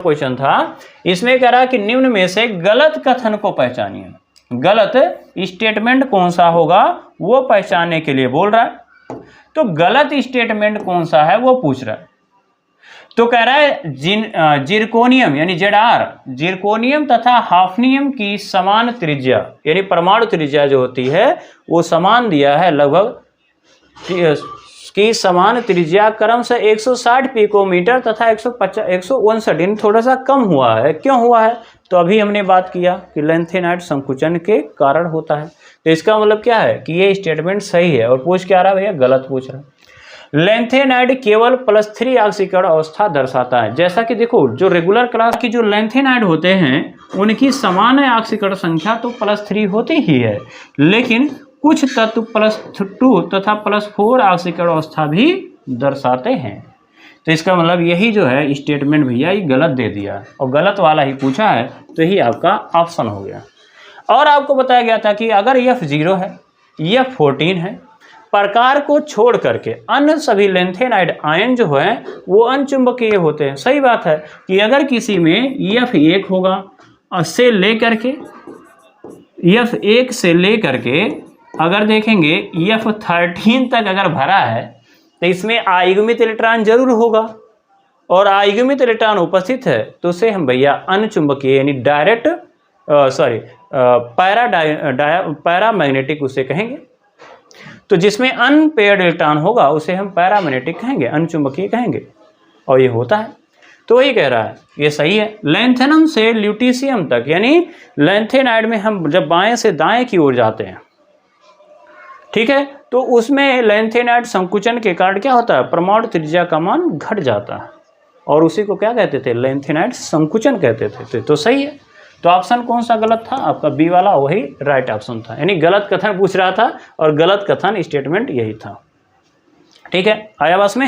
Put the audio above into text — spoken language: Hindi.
क्वेश्चन था, इसमें कह रहा है कि निम्न में से गलत कथन को पहचानिए। गलत स्टेटमेंट कौन सा होगा वो पहचानने के लिए बोल रहा है। तो गलत स्टेटमेंट कौन सा है वो पूछ रहा है। तो कह रहा है जिरकोनियम यानी ZR, जिरकोनियम तथा हाफनियम की समान त्रिज्या यानी परमाणु त्रिज्या जो होती है वो समान दिया है, लगभग की समान त्रिज्या क्रम से 160 पिकोमीटर तथा 159 थोड़ा सा कम हुआ है। क्यों हुआ है? तो अभी हमने बात किया कि लेंथेनाइड संकुचन के कारण होता है। तो इसका मतलब क्या है कि ये स्टेटमेंट सही है। और पूछ क्या रहा है भैया? गलत पूछ रहा है। लेंथेनाइड केवल +3 ऑक्सीकरण अवस्था दर्शाता है। जैसा कि देखो जो रेगुलर क्लास की जो लेंथेनाइड होते हैं उनकी समान ऑक्सीकरण संख्या तो +3 होती ही है, लेकिन कुछ तत्व +2 तथा +4 ऑक्सीकरण अवस्था भी दर्शाते हैं। तो इसका मतलब यही जो है स्टेटमेंट भैया ये गलत दे दिया और गलत वाला ही पूछा है, तो यही आपका ऑप्शन हो गया। और आपको बताया गया था कि अगर F0 है, F14 है, प्रकार को छोड़ करके अन्य सभी लेंथेनाइड आयन जो है वो अनचुंबकीय होते हैं। सही बात है कि अगर किसी में F1 होगा से लेकर के F1 से लेकर के अगर देखेंगे F13 तक अगर भरा है तो इसमें आयुग्मित इलेक्ट्रॉन जरूर होगा, और आयुग्मित इलेक्ट्रॉन उपस्थित है तो उसे हम भैया अनचुंबकीय यानी डायरेक्ट पैरामैग्नेटिक उसे कहेंगे। तो जिसमें अनपेयर्ड इलेक्ट्रॉन होगा उसे हम पैरामैग्नेटिक कहेंगे, अनचुंबकीय कहेंगे, और ये होता है। तो वही कह रहा है ये सही है। लेंथेनम से ल्यूटीशियम तक यानी लेंथेनाइड में हम जब बाएं से दाएं की ओर जाते हैं, ठीक है, तो उसमें लेंथेनाइड संकुचन के कारण क्या होता है? परमाणु त्रिज्या का मान घट जाता है, और उसी को क्या कहते थे? लेंथेनाइड संकुचन कहते थे। तो सही है। तो ऑप्शन कौन सा गलत था? आपका बी वाला वही राइट ऑप्शन था। यानी गलत कथन पूछ रहा था और गलत कथन स्टेटमेंट यही था। ठीक है, आया बस में।